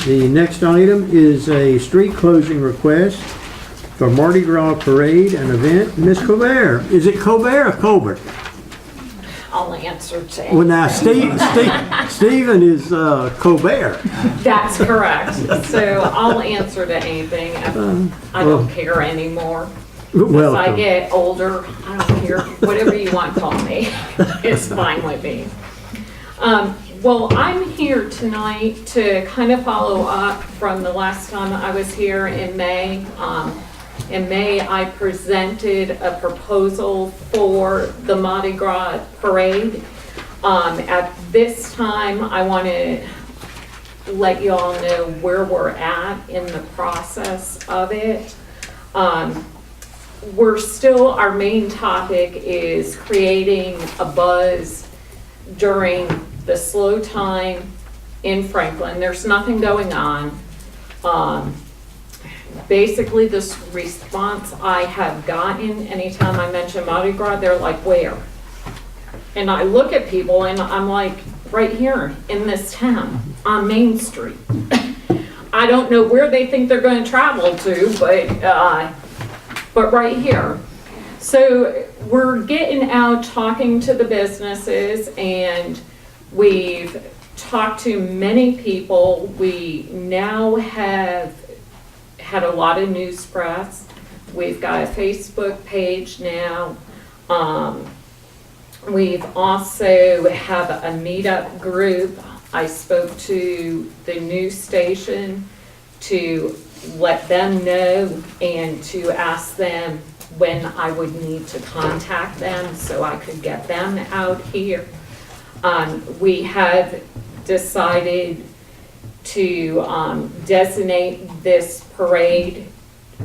The next item is a street closing request for Mardi Gras parade and event. Miss Colbert, is it Colbert or Colbert? I'll answer to Well, now Stephen is Colbert. That's correct. So I'll answer to anything. I don't care anymore. As I Welcome. get older, I don't care. Whatever you want to call me, it's fine with me. Well, I'm here tonight to kind of follow up from the last time I was here in May. In May, I presented a proposal for the Mardi Gras parade. At this time, I want to let you all know where we're at in the process of it. Our main topic is creating a buzz during the slow time in Franklin. There's nothing going on. Basically, this response I have gotten anytime I mention Mardi Gras, they're like, where? And I look at people and I'm like, right here in this town on Main Street. I don't know where they think they're going to travel to, but right here. So we're getting out talking to the businesses, and we've talked to many people. We now have had a lot of news press. We've got a Facebook page now. We've also have a meetup group. I spoke to the news station to let them know and to ask them when I would need to contact them so I could get them out here. We have decided to designate this parade,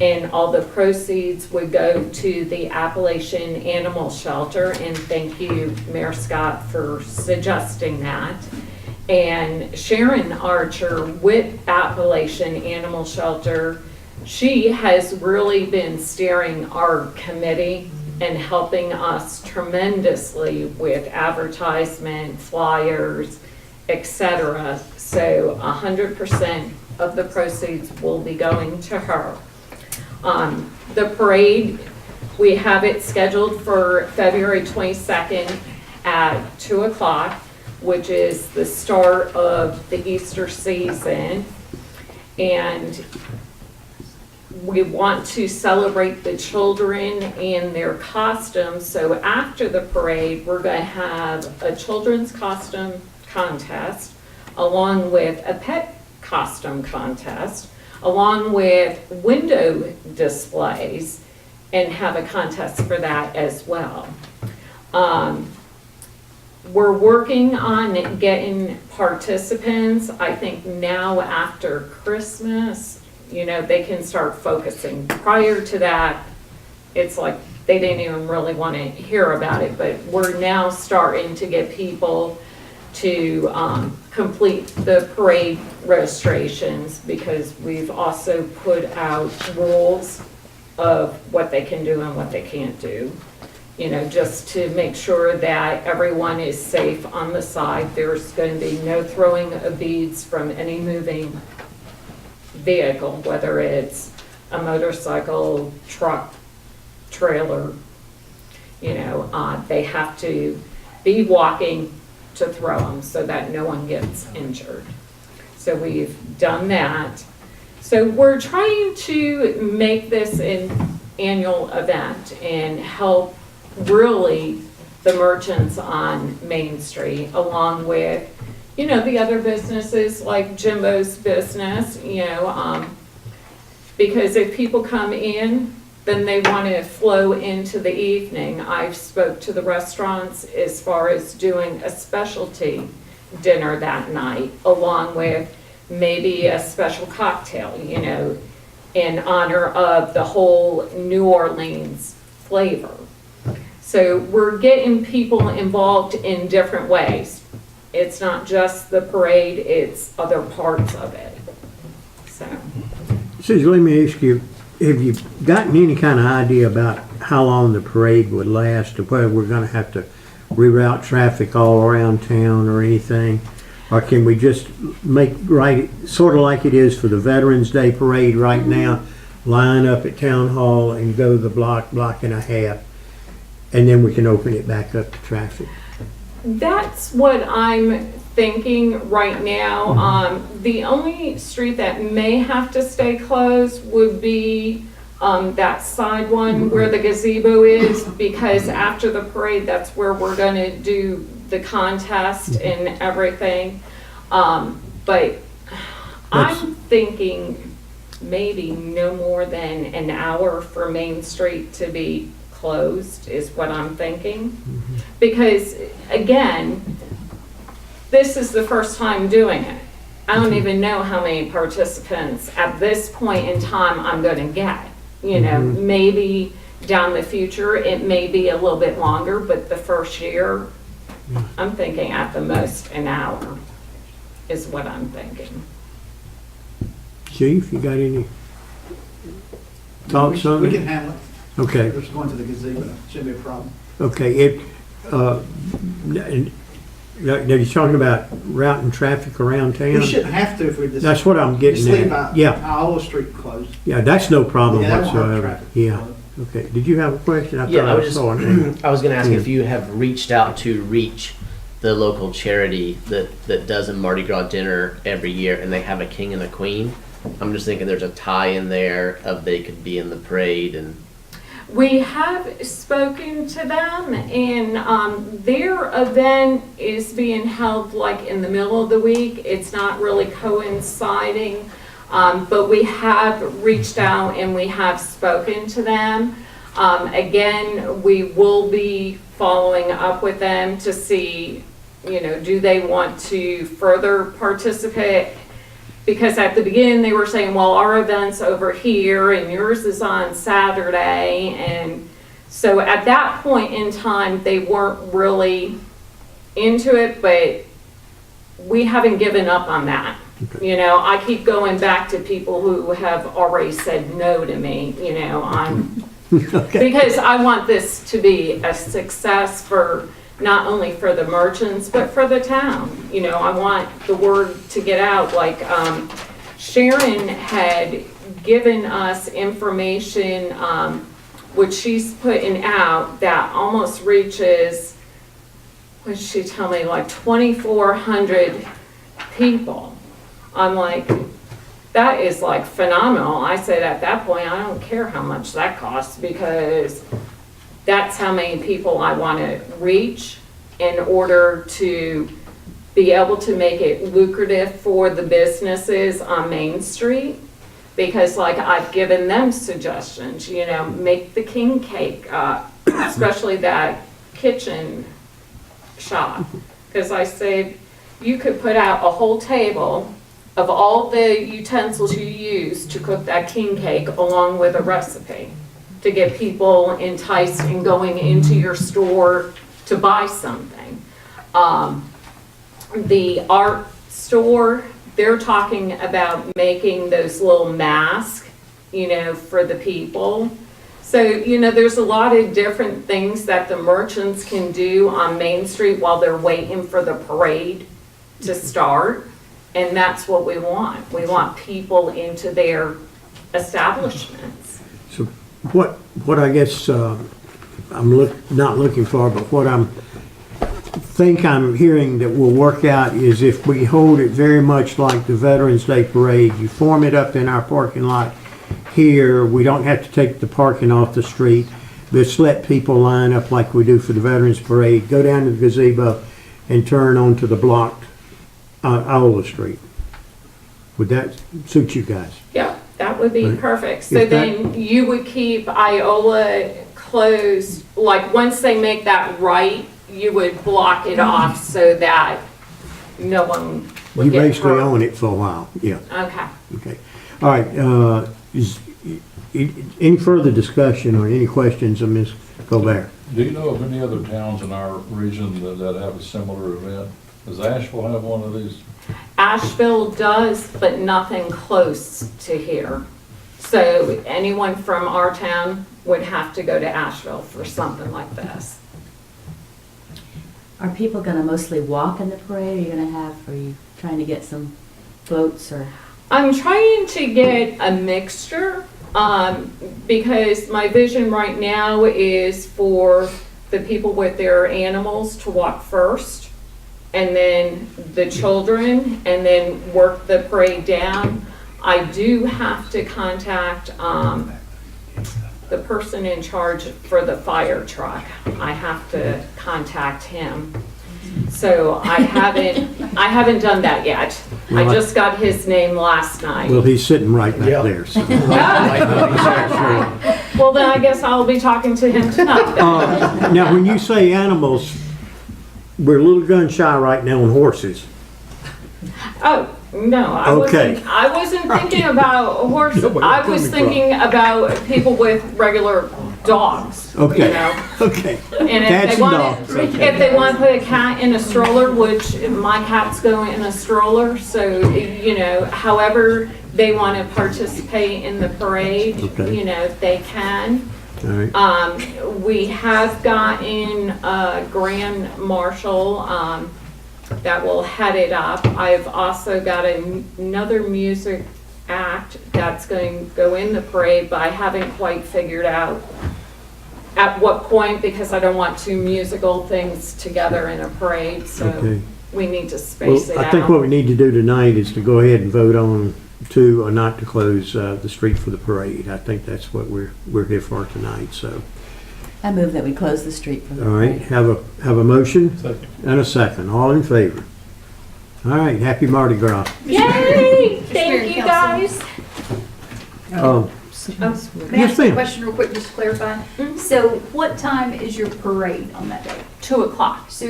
and all the proceeds would go to the Appalachian Animal Shelter, and thank you, Mayor Scott, for suggesting that. And Sharon Archer with Appalachian Animal Shelter, she has really been steering our committee and helping us tremendously with advertisement, flyers, etc. So 100% of the proceeds will be going to her. The parade, we have it scheduled for February 22nd at 2 o'clock, which is the start of the Easter season. And we want to celebrate the children and their costumes. So after the parade, we're going to have a children's costume contest, along with a pet costume contest, along with window displays, and have a contest for that as well. We're working on getting participants. I think now after Christmas, they can start focusing. Prior to that, it's like they didn't even really want to hear about it, but we're now starting to get people to complete the parade registrations, because we've also put out rules of what they can do and what they can't do. Just to make sure that everyone is safe on the side. There's going to be no throwing of beads from any moving vehicle, whether it's a motorcycle, truck, trailer. They have to be walking to throw them so that no one gets injured. So we've done that. So we're trying to make this an annual event and help really the merchants on Main Street, along with, the other businesses like Jimbo's business, because if people come in, then they want to flow into the evening. I've spoke to the restaurants as far as doing a specialty dinner that night, along with maybe a special cocktail, in honor of the whole New Orleans flavor. So we're getting people involved in different ways. It's not just the parade, it's other parts of it. So. Susan, let me ask you, have you gotten any kind of idea about how long the parade would last, or whether we're going to have to reroute traffic all around town or anything? Or can we just make right, sort of like it is for the Veterans Day Parade right now, line up at Town Hall and go the block and a half, and then we can open it back up to traffic? That's what I'm thinking right now. The only street that may have to stay closed would be that side one where the gazebo is, because after the parade, that's where we're gonna do the contest and everything. But I'm thinking maybe no more than an hour for Main Street to be closed is what I'm thinking. Because again, this is the first time doing it. I don't even know how many participants at this point in time I'm gonna get. You know, maybe down the future, it may be a little bit longer, but the first year, I'm thinking at the most an hour is what I'm thinking. Chief, you got any thoughts on We it? can handle it. Okay, Just going to the gazebo, shouldn't be a problem. okay, now you're talking about routing traffic around town? We shouldn't have to if we just. That's what I'm getting just leave at. Yeah, Iowa Street closed. yeah, that's no problem Yeah, that won't hurt whatsoever. traffic. Yeah, okay. Did you have a question? I Yeah, thought I I was saw it. just, I was gonna ask Yeah. if you have reached out to reach the local charity that does a Mardi Gras dinner every year, and they have a king and a queen. I'm just thinking there's a tie in there of they could be in the parade and. We have spoken to them, and their event is being held like in the middle of the week. It's not really coinciding, but we have reached out and we have spoken to them. Again, we will be following up with them to see, you know, do they want to further participate? Because at the beginning, they were saying, well, our event's over here and yours is on Saturday. And so at that point in time, they weren't really into it, but we haven't given up on that. Okay. You know, I keep going back to people who have already said no to me, you know, Okay. because I want this to be a success for not only for the merchants, but for the town. You know, I want the word to get out. Like Sharon had given us information, which she's putting out, that almost reaches, what did she tell me, like 2,400 people. I'm like, that is like phenomenal. I said at that point, I don't care how much that costs, because that's how many people I want to reach in order to be able to make it lucrative for the businesses on Main Street. Because like I've given them suggestions, you know, make the king cake, especially that kitchen shop. Because I said, you could put out a whole table of all the utensils you use to cook that king cake along with a recipe, to get people enticed and going into your store to buy something. The art store, they're talking about making those little masks, you know, for the people. So, you know, there's a lot of different things that the merchants can do on Main Street while they're waiting for the parade to start. And that's what we want. We want people into their establishments. So what I guess not looking for, but what I'm hearing that will work out is if we hold it very much like the Veterans Day Parade, you form it up in our parking lot here, we don't have to take the parking off the street, just let people line up like we do for the Veterans Parade, go down to the gazebo and turn onto the blocked Iowa Street. Would that suit you guys? Yeah, that would be Right. perfect. So If that- then you would keep Iola closed, like once they make that right, you would block it off so that no one would You get basically hurt. own it for a while, yeah, Okay. okay. All right, any further discussion or any questions of Ms. Colbert? Do you know of any other towns in our region that have a similar event? Does Asheville have one of these? Asheville does, but nothing close to here. So anyone from our town would have to go to Asheville for something like this. Are people gonna mostly walk in the parade? Are you trying to get some floats or? I'm trying to get a mixture, because my vision right now is for the people with their animals to walk first, and then the children, and then work the parade down. I do have to contact, the person in charge for the fire truck. I have to contact him. So I haven't done that yet. I just got his name last night. Well, he's sitting right back there, so. Well, then I guess I'll be talking to him tonight. Now, when you say animals, we're a little gun shy right now on horses. Oh, no, Okay. I wasn't thinking about horses. I was thinking about people with regular dogs, you Okay, know? okay. And Cats if and they want, dogs, if they want to put a cat in a stroller, which my cats go in a stroller, so, you know, however they want to participate in the parade, Okay. you know, they can. All right. We have gotten a grand marshal, that will head it up. I've also got another music act that's going to go in the parade, but I haven't quite figured out at what point, because I don't want two musical things together in a parade, so Okay. we need to space it Well, out. I think what we need to do tonight is to go ahead and vote on to or not to close the street for the parade. I think that's what we're here for tonight, so. I move that we close the street for the All right, parade. have a motion and a second. All in favor? All right, happy Mardi Gras. Yay! Thank you, guys. May I Yes, ask a ma'am. question real quick, just to clarify? Mhm. So what time is your parade on that day? 2:00. So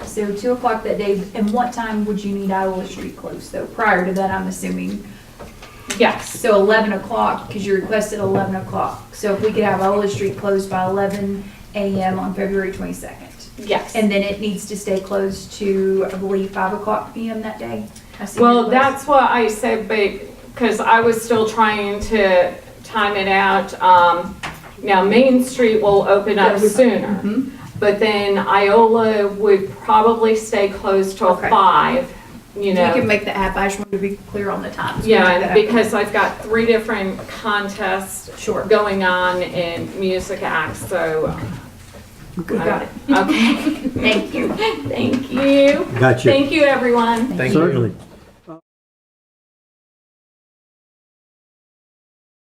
so 2 o'clock that day, and what time would you need Iowa Street closed though? Prior to that, I'm assuming. Yes. So 11 o'clock, because you requested 11 o'clock. So if we could have Iowa Street closed by 11 a.m. on February 22nd. Yes. And then it needs to stay closed to, I believe, 5 o'clock p.m. that day? I see Well, your list. that's what I said, but, because I was still trying to time it out. Now, Main Street will open up sooner, Mhm. but then Iola would probably stay closed till Okay. 5, you We know. can make that happen. I just wanted to be clear on the times. Yeah, We'll make and that happen. because I've got 3 different contests Sure. going on and music acts, so. We got it. Okay. Thank you. Thank you. Gotcha. Thank you, everyone. Thank you. Certainly.